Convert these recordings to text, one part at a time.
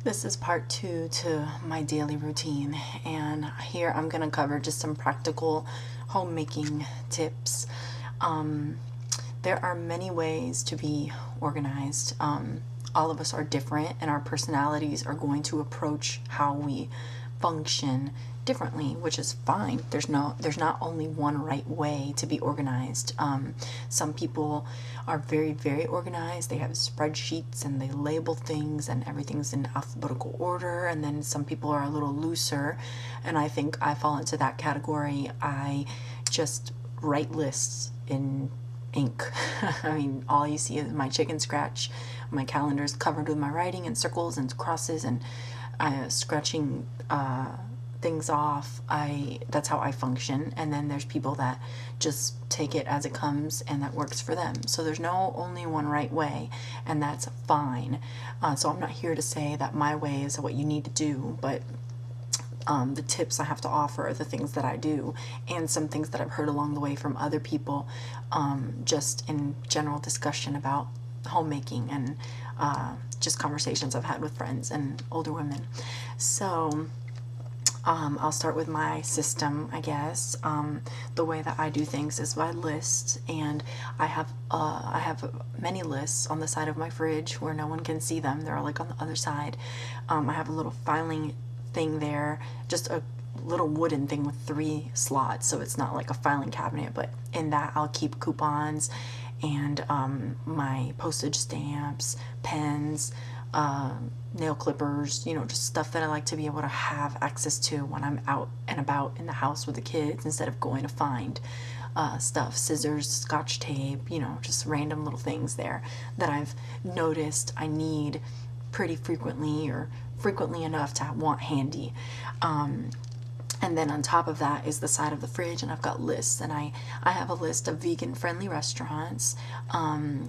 This is part 2 to my daily routine, and here I'm going to cover just some practical homemaking tips. Um, there are many ways to be organized. All of us are different, and our personalities are going to approach how we function differently, which is fine. There's not only one right way to be organized. Some people are very organized. They have spreadsheets and they label things and everything's in alphabetical order. And then some people are a little looser, and I think I fall into that category. I just write lists in ink. I mean, all you see is my chicken scratch. My calendar is covered with my writing and circles and crosses and scratching things off. That's how I function. And then there's people that just take it as it comes and that works for them. So there's no only one right way, and that's fine. So I'm not here to say that my way is what you need to do, but the tips I have to offer are the things that I do, and some things that I've heard along the way from other people, just in general discussion about homemaking and just conversations I've had with friends and older women. So I'll start with my system, I guess. The way that I do things is by lists, and I have many lists on the side of my fridge where no one can see them. They're like on the other side. I have a little filing thing there, just a little wooden thing with 3 slots, so it's not like a filing cabinet, but in that I'll keep coupons and my postage stamps, pens, nail clippers, just stuff that I like to be able to have access to when I'm out and about in the house with the kids instead of going to find stuff, scissors, scotch tape, just random little things there that I've noticed I need pretty frequently, or frequently enough to want handy. And then on top of that is the side of the fridge, and I've got lists, and I have a list of vegan friendly restaurants,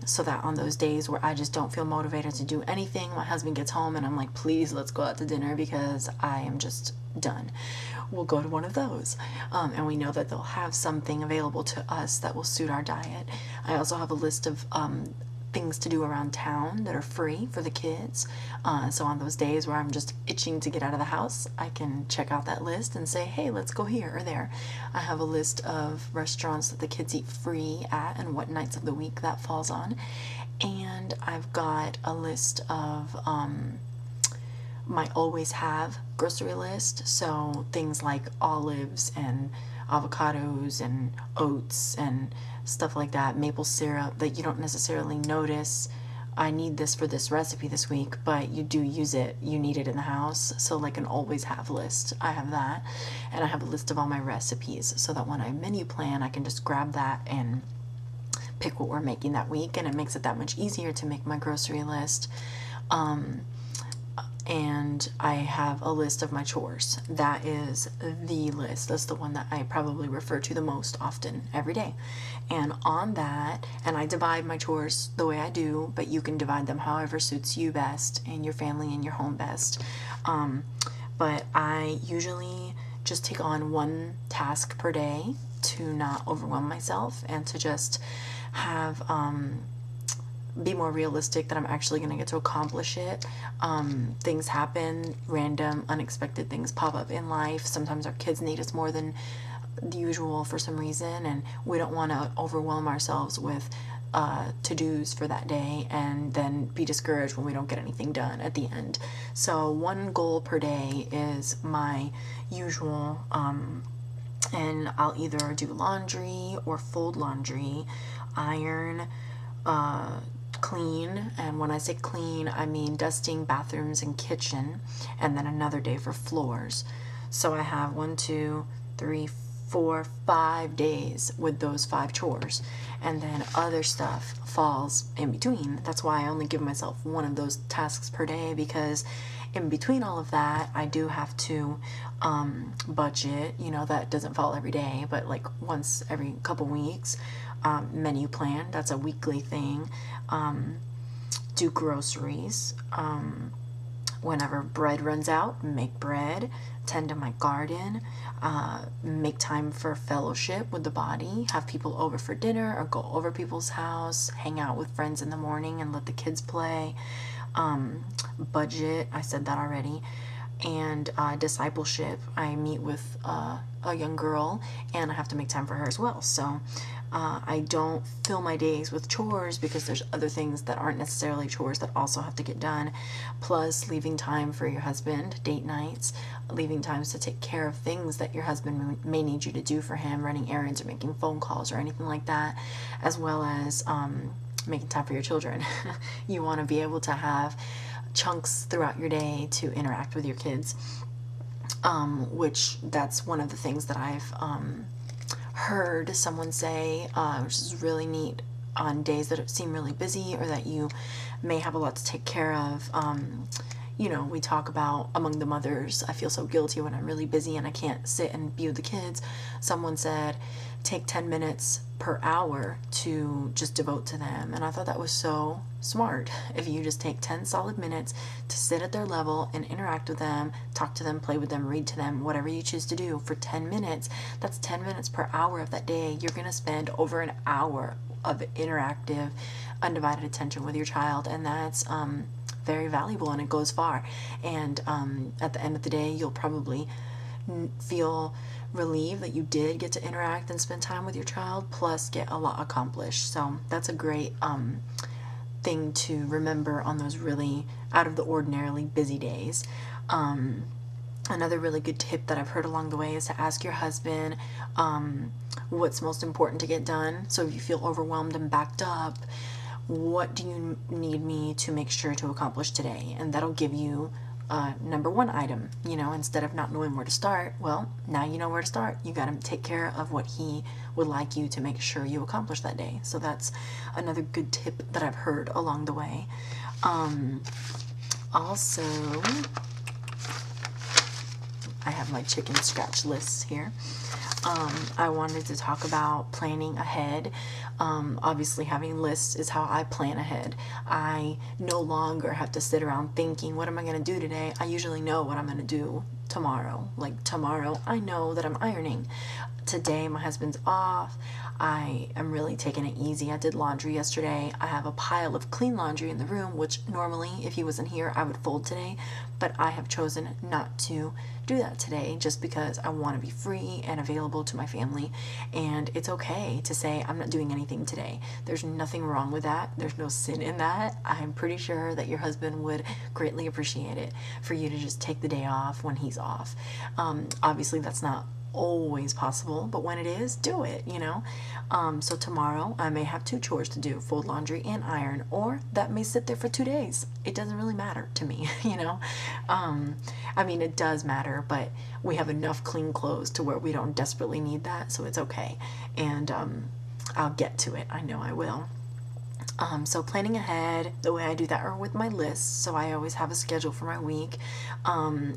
so that on those days where I just don't feel motivated to do anything, my husband gets home and I'm like, please, let's go out to dinner because I am just done. We'll go to one of those, and we know that they'll have something available to us that will suit our diet. I also have a list of things to do around town that are free for the kids. So on those days where I'm just itching to get out of the house, I can check out that list and say, hey, let's go here or there. I have a list of restaurants that the kids eat free at and what nights of the week that falls on. And I've got a list of my always have grocery list. So things like olives and avocados and oats and stuff like that, maple syrup that you don't necessarily notice. I need this for this recipe this week, but you do use it, you need it in the house. So like an always have list, I have that. And I have a list of all my recipes so that when I menu plan, I can just grab that and pick what we're making that week, and it makes it that much easier to make my grocery list. And I have a list of my chores. That is the list. That's the one that I probably refer to the most often every day. And on that, and I divide my chores the way I do, but you can divide them however suits you best and your family and your home best. But I usually just take on one task per day to not overwhelm myself and to just have be more realistic that I'm actually going to get to accomplish it. Things happen, random, unexpected things pop up in life. Sometimes our kids need us more than the usual for some reason, and we don't want to overwhelm ourselves with to-dos for that day and then be discouraged when we don't get anything done at the end. So one goal per day is my usual, and I'll either do laundry or fold laundry, iron, clean, and when I say clean, I mean dusting bathrooms and kitchen, and then another day for floors. So I have 1, 2, 3, 4, 5 days with those 5 chores, and then other stuff falls in between. That's why I only give myself one of those tasks per day, because in between all of that, I do have to budget. That doesn't fall every day, but like once every couple weeks. Menu plan, that's a weekly thing. Do groceries. Whenever bread runs out, make bread. Tend to my garden. Make time for fellowship with the body. Have people over for dinner or go over people's house. Hang out with friends in the morning and let the kids play. Budget, I said that already. And discipleship, I meet with a young girl and I have to make time for her as well. So I don't fill my days with chores because there's other things that aren't necessarily chores that also have to get done. Plus, leaving time for your husband, date nights, leaving times to take care of things that your husband may need you to do for him, running errands or making phone calls or anything like that, as well as making time for your children. You want to be able to have chunks throughout your day to interact with your kids, which that's one of the things that I've heard someone say, which is really neat on days that seem really busy or that you may have a lot to take care of. You know, we talk about among the mothers, I feel so guilty when I'm really busy and I can't sit and be with the kids. Someone said, take 10 minutes per hour to just devote to them. And I thought that was so smart. If you just take 10 solid minutes to sit at their level and interact with them, talk to them, play with them, read to them, whatever you choose to do for 10 minutes, that's 10 minutes per hour of that day. You're going to spend over an hour of interactive, undivided attention with your child. And that's very valuable and it goes far. And at the end of the day, you'll probably feel relieved that you did get to interact and spend time with your child, plus get a lot accomplished. So that's a great thing to remember on those really out of the ordinarily busy days. Another really good tip that I've heard along the way is to ask your husband what's most important to get done. So if you feel overwhelmed and backed up, what do you need me to make sure to accomplish today? And that'll give you number one item. You know, instead of not knowing where to start, well, now you know where to start. You got to take care of what he would like you to make sure you accomplish that day. So that's another good tip that I've heard along the way. Also, I have my chicken scratch lists here. I wanted to talk about planning ahead. Obviously, having lists is how I plan ahead. I no longer have to sit around thinking, what am I going to do today? I usually know what I'm going to do tomorrow. Like tomorrow, I know that I'm ironing. Today, my husband's off. I am really taking it easy. I did laundry yesterday. I have a pile of clean laundry in the room, which normally, if he wasn't here, I would fold today. But I have chosen not to do that today just because I want to be free and available to my family. And it's okay to say, I'm not doing anything today. There's nothing wrong with that. There's no sin in that. I'm pretty sure that your husband would greatly appreciate it for you to just take the day off when he's off. Obviously, that's not always possible, but when it is, do it, you know. So tomorrow I may have two chores to do, fold laundry and iron, or that may sit there for 2 days. It doesn't really matter to me, you know. I mean, it does matter, but we have enough clean clothes to where we don't desperately need that, so it's okay. And I'll get to it. I know I will. So planning ahead, the way I do that are with my lists. So I always have a schedule for my week.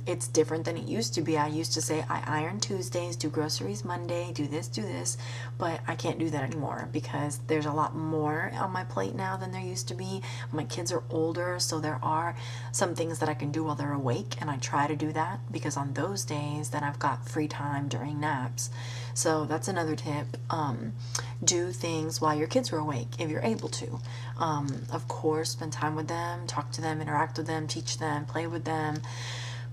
It's different than it used to be. I used to say I iron Tuesdays, do groceries Monday, do this, but I can't do that anymore because there's a lot more on my plate now than there used to be. My kids are older, so there are some things that I can do while they're awake, and I try to do that because on those days then I've got free time during naps. So that's another tip. Do things while your kids are awake if you're able to. Of course, spend time with them, talk to them, interact with them, teach them, play with them.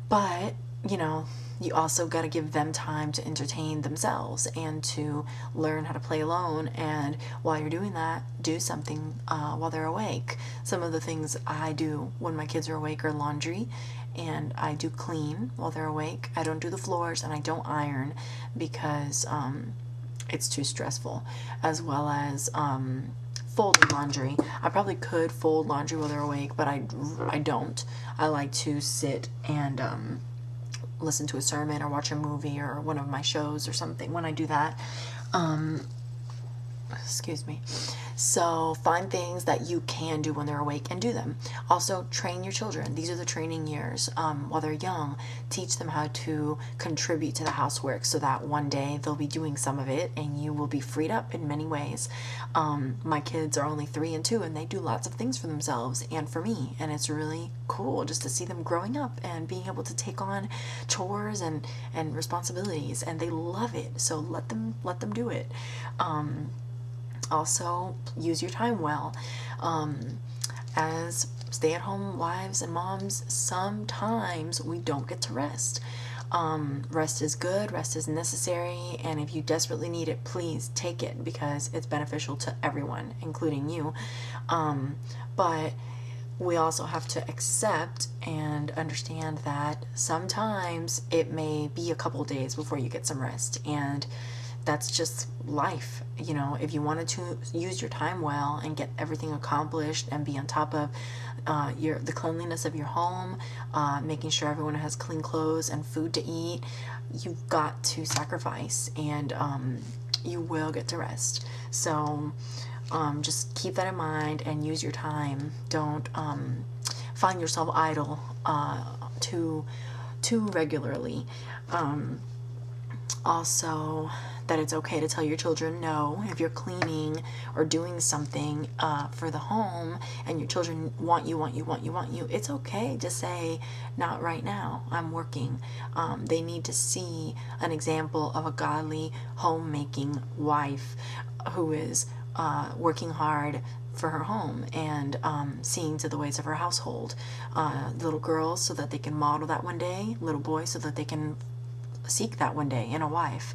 But, you know, you also got to give them time to entertain themselves and to learn how to play alone. And while you're doing that, do something while they're awake. Some of the things I do when my kids are awake are laundry, and I do clean while they're awake. I don't do the floors and I don't iron because it's too stressful, as well as folding laundry. I probably could fold laundry while they're awake, but I don't. I like to sit and listen to a sermon or watch a movie or one of my shows or something when I do that. Excuse me. So find things that you can do when they're awake and do them. Also, train your children. These are the training years. While they're young, teach them how to contribute to the housework so that one day they'll be doing some of it and you will be freed up in many ways. My kids are only 3 and 2 and they do lots of things for themselves and for me, and it's really cool just to see them growing up and being able to take on chores and responsibilities, and they love it. So let them do it. Also, use your time well. As stay-at-home wives and moms, sometimes we don't get to rest. Rest is good, rest is necessary, and if you desperately need it, please take it, because it's beneficial to everyone, including you. But we also have to accept and understand that sometimes it may be a couple days before you get some rest, and that's just life. You know, if you wanted to use your time well and get everything accomplished and be on top of the cleanliness of your home, making sure everyone has clean clothes and food to eat, you've got to sacrifice, and you will get to rest. So just keep that in mind and use your time. Don't find yourself idle too regularly. Also, that it's okay to tell your children no. If you're cleaning or doing something for the home and your children want you, it's okay to say, not right now, I'm working. They need to see an example of a godly homemaking wife who is working hard for her home and seeing to the ways of her household. Little girls, so that they can model that one day. Little boys, so that they can seek that one day in a wife.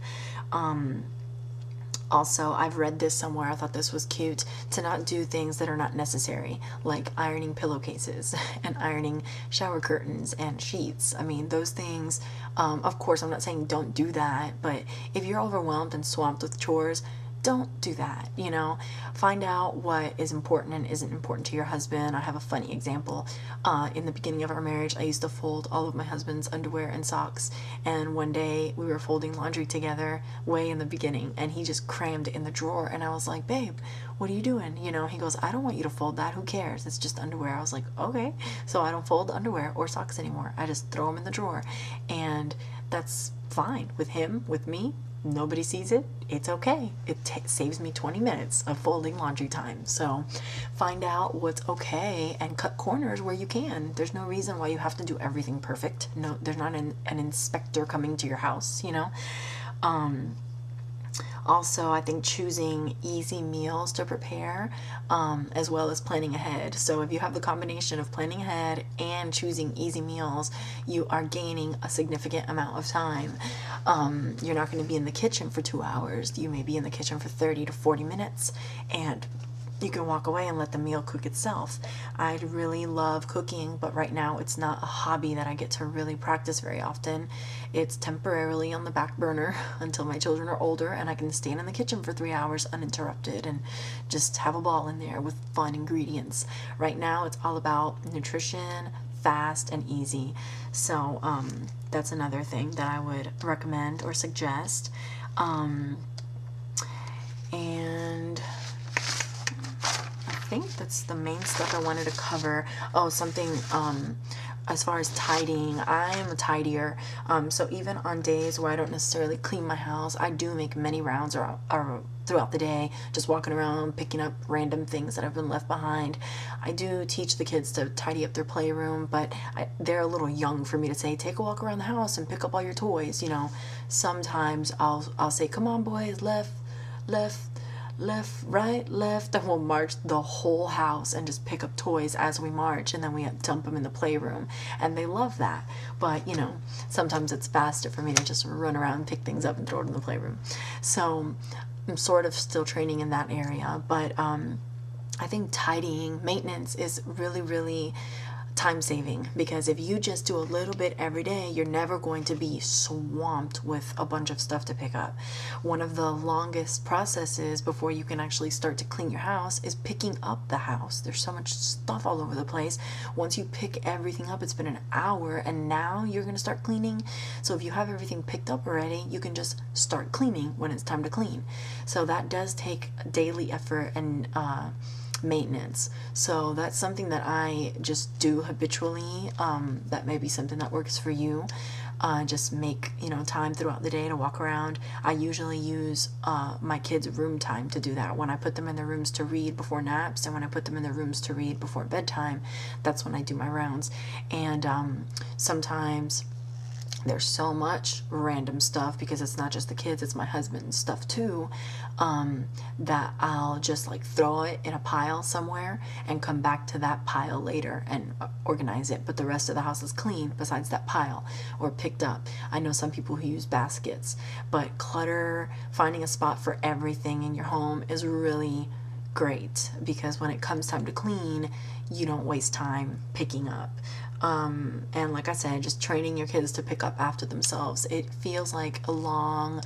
Also, I've read this somewhere, I thought this was cute, to not do things that are not necessary, like ironing pillowcases and ironing shower curtains and sheets. I mean, those things, of course, I'm not saying don't do that, but if you're overwhelmed and swamped with chores, don't do that. You know, find out what is important and isn't important to your husband. I have a funny example. In the beginning of our marriage, I used to fold all of my husband's underwear and socks, and one day we were folding laundry together way in the beginning, and he just crammed it in the drawer, and I was like, babe, what are you doing? You know, he goes, I don't want you to fold that, who cares, it's just underwear. I was like, okay. So I don't fold underwear or socks anymore, I just throw them in the drawer, and that's fine with him. With me, nobody sees it, it's okay. It saves me 20 minutes of folding laundry time. So find out what's okay and cut corners where you can. There's no reason why you have to do everything perfect. No, there's not an inspector coming to your house, you know. Also, I think choosing easy meals to prepare, as well as planning ahead. So if you have the combination of planning ahead and choosing easy meals, you are gaining a significant amount of time. You're not going to be in the kitchen for 2 hours. You may be in the kitchen for 30 to 40 minutes, and you can walk away and let the meal cook itself. I really love cooking, but right now it's not a hobby that I get to really practice very often. It's temporarily on the back burner until my children are older and I can stand in the kitchen for 3 hours uninterrupted and just have a ball in there with fun ingredients. Right now it's all about nutrition, fast, and easy. So that's another thing that I would recommend or suggest. And I think that's the main stuff I wanted to cover. Oh, something as far as tidying, I am a tidier, so even on days where I don't necessarily clean my house, I do make many rounds or throughout the day, just walking around picking up random things that have been left behind. I do teach the kids to tidy up their playroom, but they're a little young for me to say, take a walk around the house and pick up all your toys. You know, sometimes I'll say, come on boys, left, right, left, and we'll march the whole house and just pick up toys as we march, and then we dump them in the playroom, and they love that. But you know, sometimes it's faster for me to just run around and pick things up and throw it in the playroom. So I'm sort of still training in that area, but I think tidying, maintenance is really time saving, because if you just do a little bit every day, you're never going to be swamped with a bunch of stuff to pick up. One of the longest processes before you can actually start to clean your house is picking up the house. There's so much stuff all over the place. Once you pick everything up, it's been an hour, and now you're going to start cleaning. So if you have everything picked up already, you can just start cleaning when it's time to clean. So that does take daily effort and maintenance. So that's something that I just do habitually. That may be something that works for you. Just make, you know, time throughout the day to walk around. I usually use my kids' room time to do that. When I put them in their rooms to read before naps, and when I put them in their rooms to read before bedtime, that's when I do my rounds. And sometimes There's so much random stuff, because it's not just the kids, it's my husband's stuff too, that I'll just like throw it in a pile somewhere and come back to that pile later and organize it. But the rest of the house is clean besides that pile, or picked up. I know some people who use baskets, but clutter, finding a spot for everything in your home is really great, because when it comes time to clean, you don't waste time picking up. And like I said, just training your kids to pick up after themselves. It feels like a long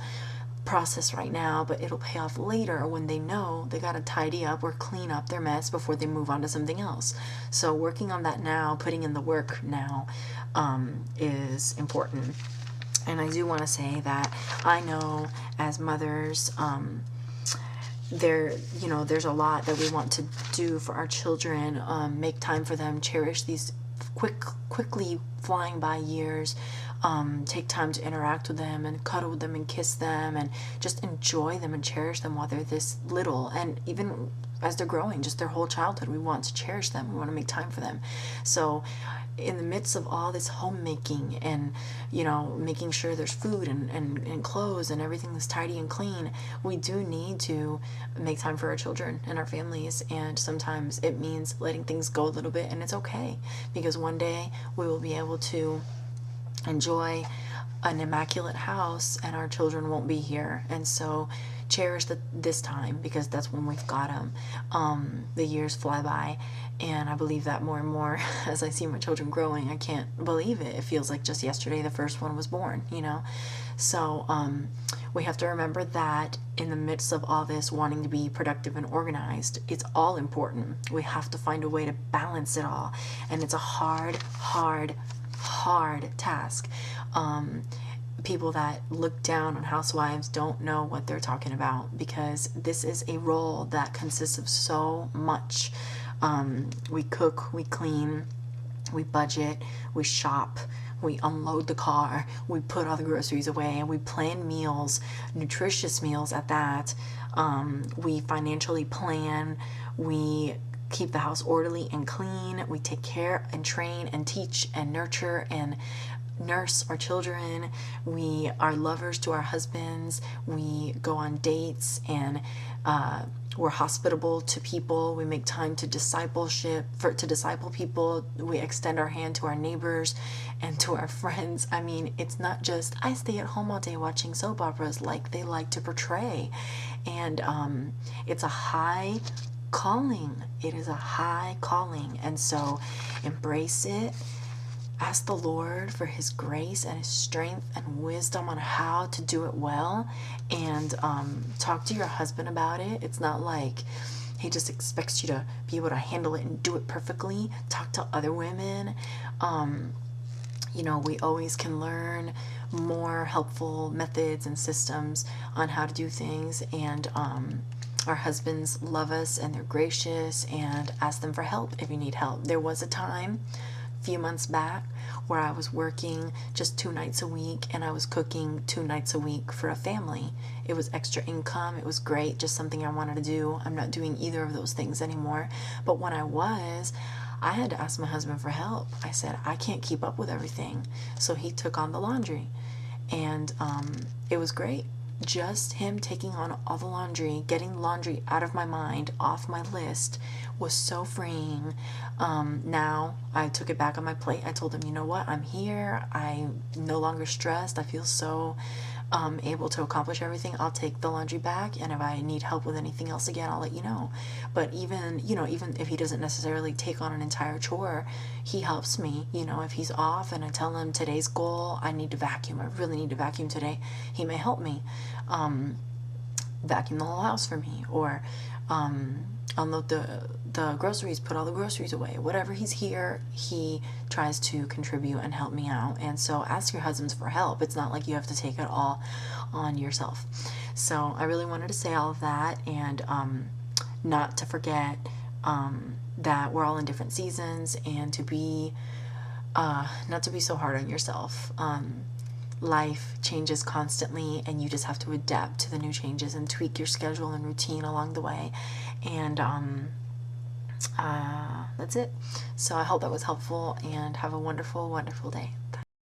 process right now, but it'll pay off later when they know they gotta tidy up or clean up their mess before they move on to something else. So working on that now, putting in the work now, is important. And I do want to say that I know as mothers, there's a lot that we want to do for our children, make time for them, cherish these quickly flying by years, take time to interact with them and cuddle with them and kiss them and just enjoy them and cherish them while they're this little, and even as they're growing, just their whole childhood. We want to cherish them, we want to make time for them. So in the midst of all this homemaking and making sure there's food and clothes and everything is tidy and clean, we do need to make time for our children and our families. And sometimes it means letting things go a little bit, and it's okay, because one day we will be able to enjoy an immaculate house and our children won't be here. And so cherish this time, because that's when we've got them. The years fly by, and I believe that more and more as I see my children growing. I can't believe it. It feels like just yesterday the first one was born, So we have to remember that in the midst of all this wanting to be productive and organized, it's all important. We have to find a way to balance it all, and it's a hard task. People that look down on housewives don't know what they're talking about, because this is a role that consists of so much. We cook, we clean, we budget, we shop, we unload the car, we put all the groceries away, and we plan meals, nutritious meals at that. We financially plan, we keep the house orderly and clean, we take care and train and teach and nurture and nurse our children, we are lovers to our husbands, we go on dates, and we're hospitable to people, we make time to disciple people, we extend our hand to our neighbors and to our friends. I mean, it's not just I stay at home all day watching soap operas like they like to portray. And it's a high calling. It is a high calling, and so embrace it. Ask the Lord for His grace and His strength and wisdom on how to do it well, and talk to your husband about it. It's not like He just expects you to be able to handle it and do it perfectly. Talk to other women. We always can learn more helpful methods and systems on how to do things, and our husbands love us and they're gracious, and ask them for help if you need help. There was a time few months back where I was working just 2 nights a week, and I was cooking 2 nights a week for a family. It was extra income. It was great, just something I wanted to do. I'm not doing either of those things anymore. But when I had to ask my husband for help. I said, I can't keep up with everything. So he took on the laundry, and it was great. Just him taking on all the laundry, getting laundry out of my mind, off my list, was so freeing. Now I took it back on my plate. I told him, you know what, I'm here. I'm no longer stressed. I feel so able to accomplish everything. I'll take the laundry back, and if I need help with anything else again, I'll let you know. But even if he doesn't necessarily take on an entire chore, he helps me. If he's off and I tell him today's goal, I need to vacuum, I really need to vacuum today, he may help me vacuum the whole house for me, or unload the groceries, put all the groceries away. Whatever he's here, he tries to contribute and help me out. And so ask your husbands for help. It's not like you have to take it all on yourself. So I really wanted to say all of that, and not to forget that we're all in different seasons, and to be not to be so hard on yourself. Life changes constantly, and you just have to adapt to the new changes and tweak your schedule and routine along the way. And that's it. So I hope that was helpful, and have a wonderful, wonderful day.